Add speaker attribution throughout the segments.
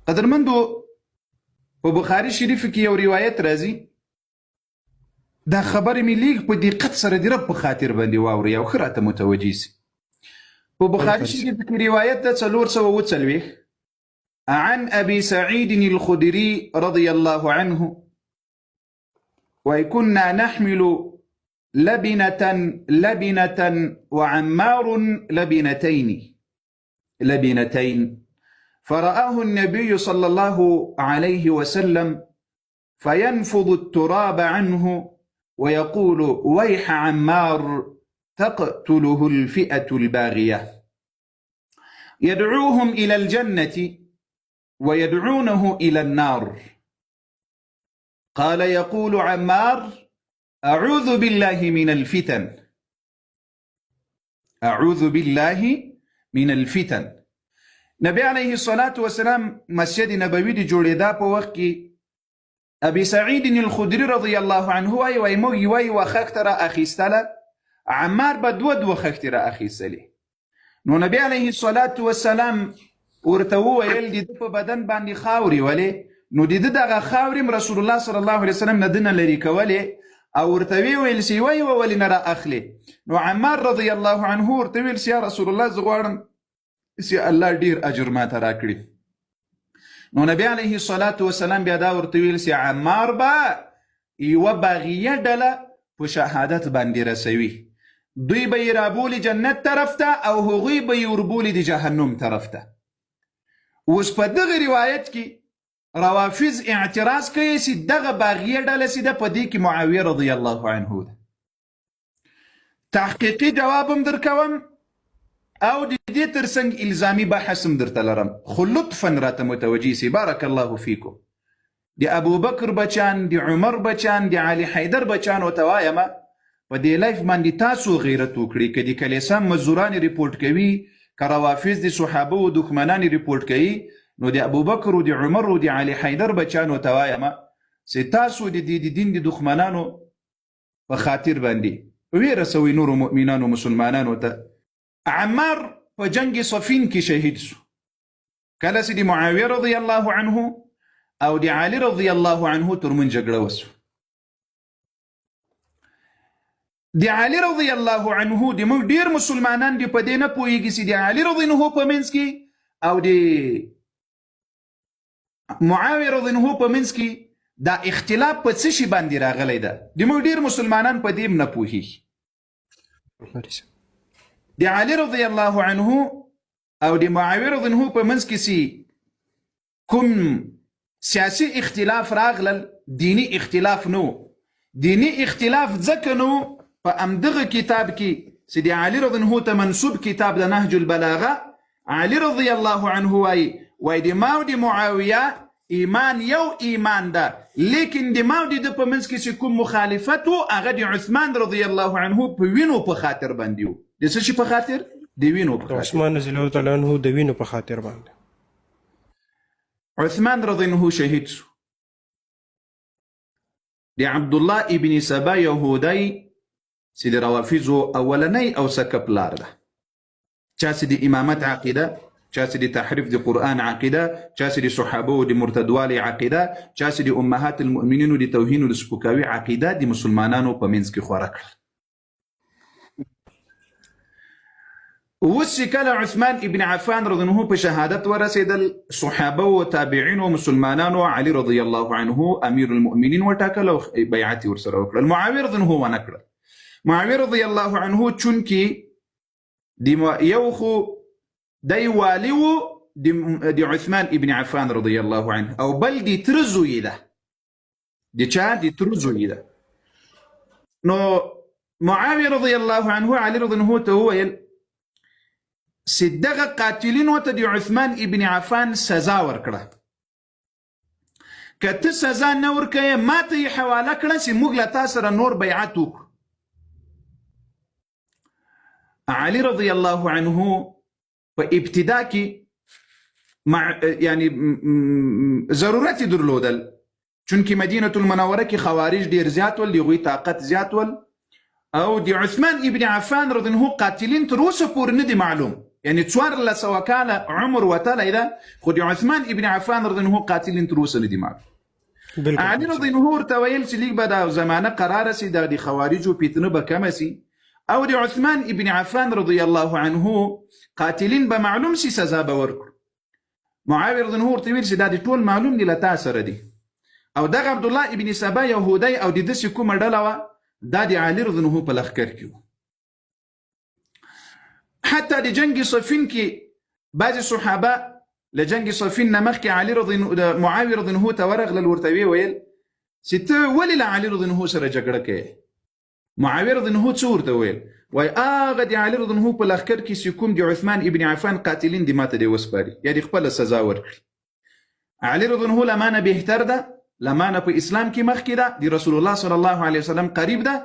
Speaker 1: قدرمندو په بخاري شریف کې یو روایت راځي، دا خبرې مې لیک په دقت سره د رب په خاطر باندې واورئ او ښه راته متوجه سي. په بخاري شریف کې روایت ده 440 عن أبي سعيد الخدري رضي الله عنه وكنا نحمل لبنة وعمار لبنتين فرآه النبي صلى الله عليه وسلم فينفض التراب عنه ويقول ويح عمار تقتله الفئة الباغية يدعوهم إلى الجنة ويدعونه إلى النار. قال يقول عمار أعوذ بالله من الفتن، أعوذ بالله من الفتن. نبي عليه الصلاة والسلام مسجد نبوي دي جوړېدا په وخت کې ابي سعيد الخدري رضي الله عنه واي موږ وای وخت را اخیستله، عمار به دوه وخت را اخیستلې. نو نبي عليه الصلاة والسلام ورته وویل د په بدن باندې خاوري ولې، نو د دغه خاوري رسول الله صلی الله علیه وسلم نه دنه لري کولې او ورته ویل سی وای ولې نه را اخلي. نو عمار رضی الله عنه ورته ویل سی یا رسول الله زه غواړم سی الله ډیر اجر ماته راکړي. نو نبی علیه الصلاة والسلام بیا دا ورته ویل سی عمار به یوه باغیه ډله په شهادت باندې رسوي، دوی به یې رابولي جنت طرف ته او هغوی به یې وربولي د جهنم طرف ته. اوس په دغه روایت کې روافض اعتراض کوي چې دغه باغیه ډله چې ده په دې کې معاویه رضی الله عنه ده. تحقیقي جواب هم درکوم او د دې ترڅنګ الزامي بحث هم درته لرم، خو لطفا راته متوجه سي. بارک الله فیکم. د ابوبکر بچان، د عمر بچان، د علي حیدر بچان ورته وایمه په دې لایف باندې تاسو غیرت وکړئ. که د کلیسا مزدوران ریپورټ کوي، که روافض د صحابه و دښمنان ریپورټ کوي، نو د ابوبکر و د عمر و د علي حیدر بچان ورته وایمه چې تاسو د دین د دښمنانو په خاطر باندې ویرسوي نورو مؤمنانو مسلمانانو ته. عمار په جنگ صفین کې شهید شو، کله چې د معاویه رضی الله عنه او د علي رضی الله عنه ترمنځ جګړه وسوه. د علي رضی الله عنه د موږ ډیر مسلمانان دی په دې نه پوهیږي چې د علي رضی الله په منځ کې او د معاویه رضی الله په منځ کې دا اختلاف په څه شي باندې راغلی ده، د موږ ډیر مسلمانان په دې نه پوهیږي. د علي رضی الله عنه او د معاویه رضی الله په منځ کې چې کوم سیاسي اختلاف راغلل، دینی اختلاف نو. دینی اختلاف ځکه نو په همدغه کتاب کې چې د علي رضی الله ته منسوب کتاب د نهج البلاغه، علي رضی الله عنه وای د ما او د معاویه ایمان یو ایمان ده، لیکن د ما او د په منځ کې چې کوم مخالفت و هغه د عثمان رضی الله عنه په وینو په خاطر باندې و. د څه شي په خاطر؟ د وینو په خاطر.
Speaker 2: عثمان رضی الله تعالی عنه د وینو په خاطر باندې
Speaker 1: عثمان رضی الله شهید شو. د عبدالله ابن سبا یهودی چې د روافضو اولنی او سکه پلار ده، چا چې د امامت عقیده، چا چې د تحریف د قرآن عقیده، چا چې د صحابه و د مرتدوالي عقیده، چا چې د امهات المؤمنینو د توهین و د سپکاوي عقیده د مسلمانانو په منځ کې خوره کړل. اوس چې کله عثمان ابن عفان رضی الله په شهادت ورسېدل، صحابه و تابعین و مسلمانانو علي رضی الله عنه امیر المؤمنین وټاکل او بیعت ورسره وکړل. معاویه رضی الله ونه کړل. معاویه رضی الله عنه چونکې یو خو دی والی و د عثمان ابن عفان رضی الله عنه او بل د تره زوی ده. د چا؟ د تره زوی ده. نو معاویه رضی الله عنه علي رضی الله ته وویل چې دغه قاتلینو ته د عثمان ابن عفان سزا ورکړه، که ته سزا نه ورکوې ما ته یې حواله کړه چې موږ له تا سره نور بیعت وکړو. علي رضی الله عنه په ابتدا کې ضرورت درلودل، چونکې مدینه المنوره کې خوارج ډیر زیات ول، د هغوی طاقت زیات ول، او د عثمان ابن عفان رضی الله قاتلین تر اوسه پورې نه دي معلوم یعنی 1400 کاله عمر وتلی ده، خو د عثمان ابن عفان رضی الله عنه قاتلین تر اوسه نه دي معلوم. علي رضی الله عنه ورته ویل چې لیک به دا زمانه قراره سي، د خوارجو فتنه به کمه سي، او د عثمان ابن عفان رضی الله عنه قاتلین به معلوم سي، سزا به ورکړو. معاویه رضی الله عنه ورته ویل چې دا د ټول معلوم دي له تا سره دي، او دغه عبدالله ابن سبا یهودی او د داسې کومه ډله وه دا د علي رضی الله عنه په لښکر کې وو. حتی د جنگ صفین کې بعضې صحابه له جنگ صفین نه مخکې معاویه رضی الله عنه ته ورغلل، ورته ویې ویل چې ته ولې له علي رضی الله عنه سره جګړه کوې؟ معاویه رضی الله عنه څه ورته ویل؟ وایي هغه د علي رضی الله عنه په لښکر کې چې کوم د عثمان ابن عفان قاتلین دي ماته دې وسپاري، یا دې خپله سزا ورکړي. علي رضی الله عنه له ما نه بهتر ده، له ما نه په اسلام کې مخکې ده، د رسول الله صلی الله علیه وسلم قریب ده،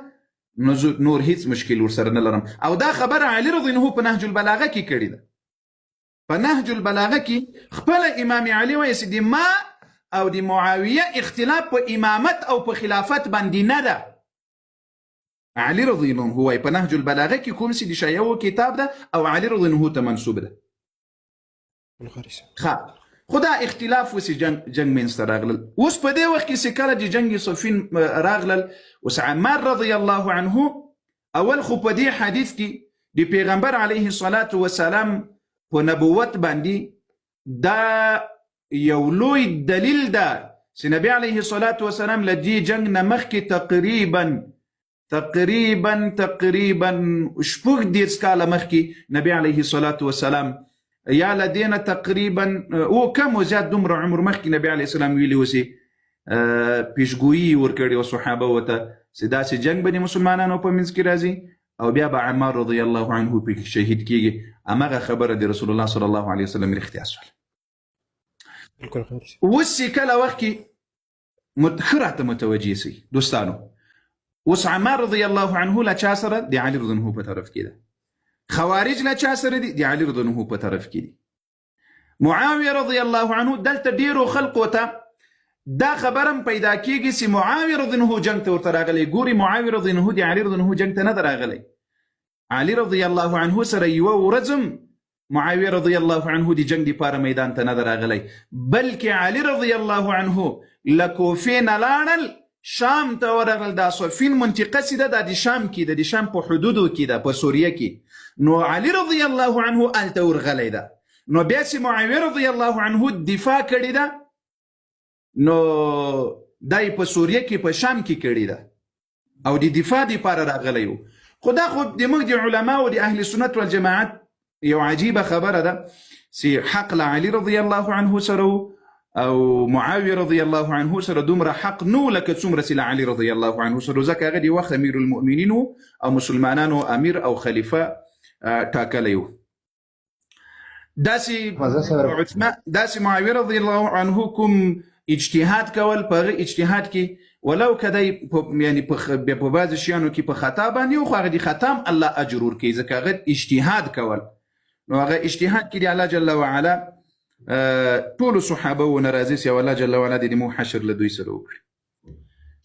Speaker 1: نور هیڅ مشکل ورسره نه لرم. او دا خبره علي رضی الله عنه په نهج البلاغه کې کړې ده. په نهج البلاغه کې خپله امام علي وایي چې د ما او د معاویه اختلاف په امامت او په خلافت باندې نه ده. علي رضی الله عنه وایي په نهج البلاغه کې کوم چې د شیعو کتاب ده او علي رضی الله عنه ته منسوب ده. خو دا اختلاف اوس جنگ منځته راغلل. اوس په دې وخت کې چې کله د جنگ صفین راغلل، اوس عمار رضی الله عنه اول خو په دې حدیث کې د پیغمبر علیه الصلاة والسلام په نبوت باندې دا یو لوی دلیل ده چې نبی علیه الصلاة والسلام له دې جنگ نه مخکې تقریبا 14 کاله مخکې نبی علیه الصلاة والسلام یا لدینا تقریبا او کم و زیات دومره عمر مخکې نبی علیه السلام ویلي و چې پیشګویي ورکړې و صحابه ورته چې داسې جنګ به د مسلمانانو په منځ کې راځي او بیا به عمار رضی الله عنه پکې شهید کیږي. هماغه خبره د رسول الله صلی الله علیه وسلم رښتیا شوله. اوس چې کله وخت کې ښه راته متوجه سئ دوستانو، اوس عمار رضی الله عنه له چا سره؟ د علي رضی الله عنه په طرف کې ده. خوارج له چا سره دي؟ د علي رضی الله عنه په طرف کې دي. معاویه رضی الله عنه دلته ډیرو خلقو ته دا خبرم پیدا کیږي چې معاویه رضی الله عنه جنگ ته ورته راغلی. ګوري معاویه رضی الله عنه د علي رضی الله عنه جنگ ته نه ده راغلی. علي رضی الله عنه سره یوه ورځم معاویه رضی الله عنه د جنگ دپاره میدان ته نه ده راغلی، بلکې علي رضی الله عنه له کوفې نه لاړل شام ته ورغلل. دا صفین منطقه چې ده دا د شام کې ده، د شام په حدودو کې ده، په سوریه کې. نو علي رضی الله عنه هلته ورغلی ده. نو بیا چې معاویه رضی الله عنه دفاع کړې ده، نو دا یې په سوریه کې په شام کې کړې ده او د دفاع دپاره راغلی و. خو دا خو د موږ د علماو د اهل سنت والجماعت یو عجیبه خبره ده چې حق له علي رضی الله عنه سره او معاویه رضی الله عنه سره دومره حق نو لکه څومره چې له علي رضی الله عنه سره، ځکه هغه د وخت امیر المؤمنین او مسلمانانو امیر او خلیفه ټاکلی و. داسې معاویه رضی الله عنه کوم اجتهاد کول، په هغه اجتهاد کې ولو که دی یعنی په بعضې شیانو کې په خطا باندې و، خو هغه د خطا هم الله اجر ورکوي ځکه هغه اجتهاد کول. نو هغه اجتهاد کې د الله جل وعلا ټولو صحابه و ناراضي سي او الله جل وعلا د مو حشر له دوی سره وکړي.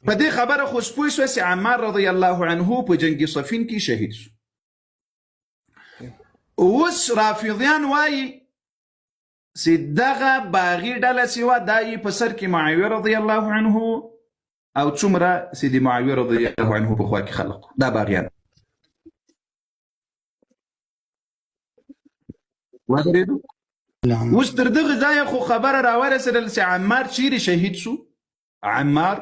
Speaker 1: په دې خبره خو پوه شوه چې عمار رضی الله عنه په جنګ صفین کې شهید شو. اوس رافضیان وایي چې دغه باغي ډله چې وه دا یې په سر کې معاویه رضی الله عنه او څومره چې د معاویه رضی الله عنه په خوا کې خلق دا باغیان ودرېدو. اوس تر دغه ځایه خو خبره راورسېدل چې عمار چیرې شهید شو؟ عمار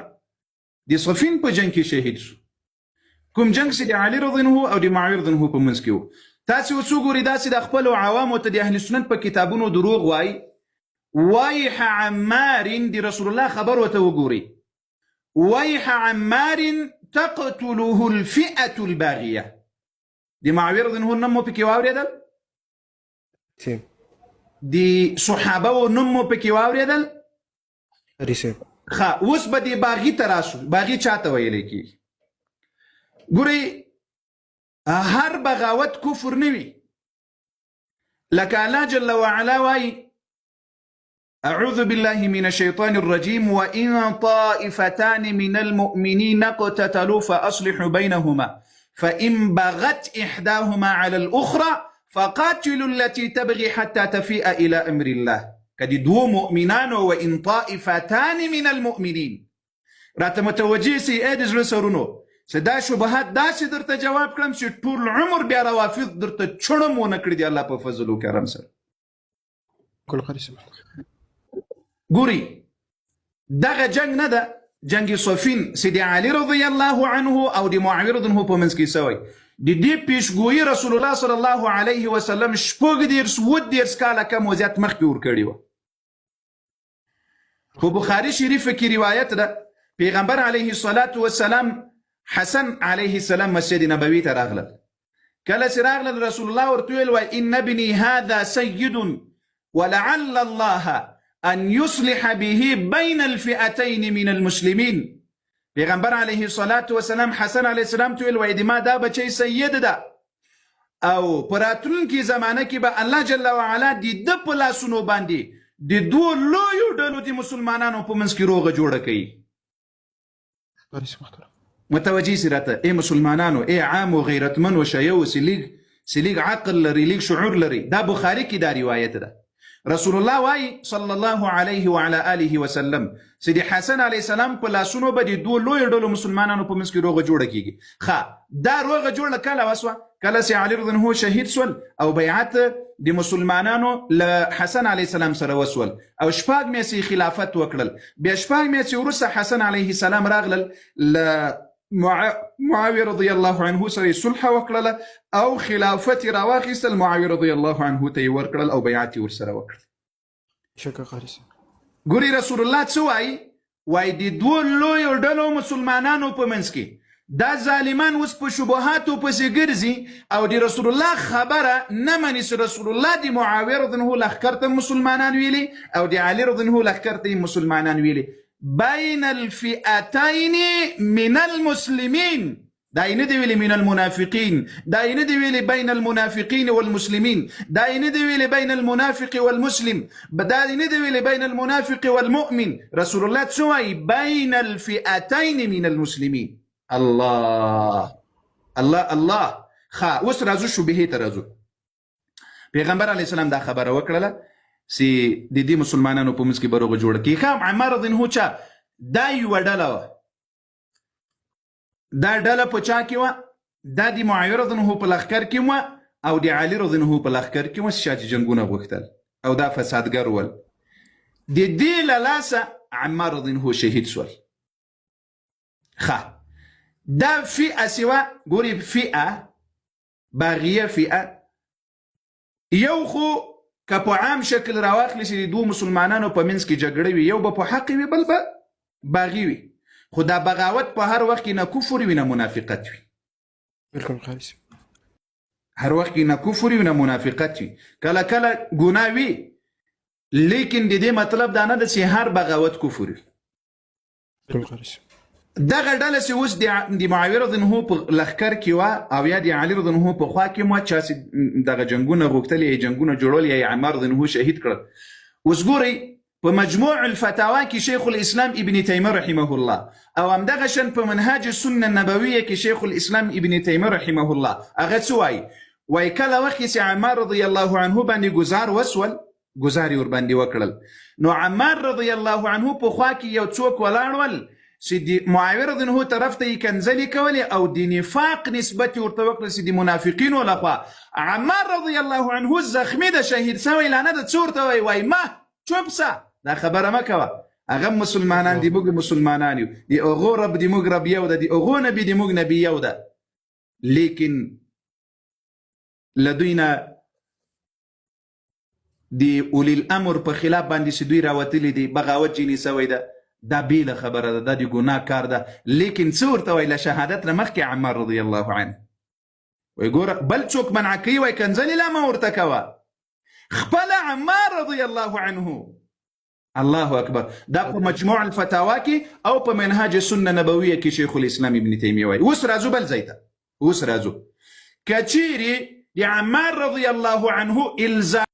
Speaker 1: د صفین په جنګ کې شهید شو. کوم جنګ چې د علي رضی الله عنه او د معاویه رضی الله عنه په منځ کې و. تاسې اوس وګورئ داسې د خپلو عوامو ته د اهل سنت په کتابونو دروغ وایي. ویح عمار د رسول الله خبر ورته وګورئ. ویح عمار تقتله الفئة الباغیه. د معاویه رضی الله عنه نوم مو پکې واورېدل؟ د صحابه نوم مو پکې واورېدل؟ ښه، اوس به د باغي ته راشو. باغي چاته ویلی کېږي؟ ګورئ هر بغاوت کفر نه وي. لکه الله جل وعلا وایي أعوذ بالله من الشيطان الرجيم وإن طائفتان من المؤمنين اقتتلوا فأصلحوا بينهما فإن بغت إحداهما على الأخرى فقاتلوا التي تبغي حتى تفيء الى امر الله. کدی دو مؤمنانو و ان طائفتان من المؤمنین راته متوجه سي اې د زړه سرونو چې دا شبهات داسې درته جواب کړم چې ټول عمر بیا روافض درته چړم ونه کړي دی الله په فضل و کرم سره.
Speaker 2: کل قاری صاحب
Speaker 1: ګوري دغه جنگ نه ده جنگ صفین سیدی علی رضی الله عنه او د معاویه رضی الله په منځ کې سوی د دې پیشګویي رسول الله صلی الله علیه وسلم شپږ دیرس ودیرس کاله کم وضعیت مخکې ورکړی وه. په بخاري شریف کې روایت ده پیغمبر علیه الصلاة والسلام حسن علیه السلام مسجد نبوي ته راغلل. کله چې راغلل رسول الله ورته ویل وای ان ابني هذا سید ولعل الله ان يصلح به بين الفئتين من المسلمين. پیغمبر علیه الصلاة والسلام حسن علیه السلام ته ویل وای د ما دا بچی سید ده او په راتلونکي زمانه کې به الله جل وعلا د ده په لاسونو باندې د دوو لویو ډلو د مسلمانانو په منځ کې روغه جوړه کوي. متوجه سي راته ای مسلمانانو ای عام و غیرتمن و شیو سلیگ عقل لري لیگ شعور لري. دا بخاری کې دا روایت ده. رسول الله وای صلی الله علیه وعلى آله وسلم سیدی حسن علیه السلام په لاسونو به د دوو لویو ډلو مسلمانانو په منځ کې روغه جوړه کیږي. ښه دا روغه جوړه کله وسوه؟ کله چې علي رضی الله شهید سول او بیعت د مسلمانانو له حسن علیه السلام سره وسول او شپږ میاشتې خلافت وکړل. بیا شپږ میاشتې وروسته حسن علیه السلام راغلل له معاویه رضی الله عنه سره صلح وکړله او خلافت یې راواخیستل معاویه رضی الله عنه ته یې ورکړل او بیعت یې ورسره وکړل.
Speaker 2: شکر قاری صاحب
Speaker 1: ګوري رسول الله څه وایي د دوو لویو ډلو مسلمانانو په منځ کې دا ظالمان اوس په شبهاتو پسې ګرځي او د رسول الله خبره نه مني چې رسول الله د معاویه رضی الله لښکر ته مسلمانان ویلي او د علي رضی الله لښکر ته مسلمانان ویلي. بین الفئتین من المسلمین دا یې نه دی ویلي من المنافقین، دا یې نه دی ویلي بین المنافقین والمسلمین، دا یې نه دی ویلي بین المنافق والمسلم، دا یې نه دی ویلي بین المنافق والمؤمن. رسول الله څه وایي؟ بین الفئتین من المسلمین. الله الله الله. ښه اوس راځو شبهې ته راځو. پیغمبر علیه السلام دا خبره وکړله چې د دې مسلمانانو په منځ کې به روغه جوړه کړي. ښه عمار رضی الله چا دا یوه ډله وه، دا ډله په چا کې وه؟ دا د معاویه رضی الله په لښکر کې وه او د علي رضی الله په لښکر کې وه چې جنګونه غوښتل او دا فسادګر ول. د دې له لاسه عمار رضی الله شهید سول. ښه دا فئه سوه، ګورې فئه باغیه فئه یو خو که په عام شکل راواخلي چې د دوو مسلمانانو په منځ کې جګړه وي، یو به په حق وي بل به باغي وي، خو دا بغاوت په هر وخت کې نه کفر وي نه منافقت وي.
Speaker 2: بالکل خالص.
Speaker 1: هر وخت کې نه کفر وي نه منافقت وي. کله کله ګناه وي لیکن د دې مطلب دا نه ده چې هر بغاوت کفر وي.
Speaker 2: بالکل خالص.
Speaker 1: دغه ډله چې اوس د معاویه رضی الله په لښکر کې وه او یا د علي رضی الله په خوا کې وه، چا چې دغه جنګونه غوښتل یا جنګونه جوړول یا یې عمار رضی الله شهید کړل. اوس ګورئ په مجموع الفتاوا کې شیخ الاسلام ابن تیمیه رحمه الله او همدغه شان په منهاج السنه النبویه کې شیخ الاسلام ابن تیمیه رحمه الله هغه څه وایي؟ وایي کله وخت چې عمار رضی الله عنه باندې ګزار وسول، ګزار یې ورباندې وکړل، نو عمار رضی الله عنه په خوا کې یو څوک ولاړ ول چې د معاویه رضی الله طرف ته یې کنځلې کولې او د نفاق نسبت یې ورته وکړل چې د منافقینو لخوا. عمار رضی الله عنه زخمي ده، شهید سوی لعنه ده. څه ورته وایي؟ وایي مه چوپ سه، دا خبره مه کوه، هغه مسلمانان د موږ مسلمانان یو، د هغو رب د موږ رب یو ده، د هغو نبي د موږ نبي یو ده، لیکن له دوی نه د اولی الامر په خلاف باندې چې دوی راوتلي دي بغاوت جیني سوی ده، دا بیله خبره ده، دا د ګناه کار ده. لیکن څه ورته وایي؟ له شهادت نه مخکې عمار رضی الله عنه وایي ګوره بل څوک منع کوي، وایي کنځلې لا مه ورته کوه، خپله عمار رضی الله عنه. الله اکبر. دا په مجموع الفتاوا کې او په منهاج سنه نبویه کې شیخ الاسلام ابن تیمیه وایي. اوس راځو بل ځای ته، اوس راځو که چیرې د عمار رضی الله عنه الزام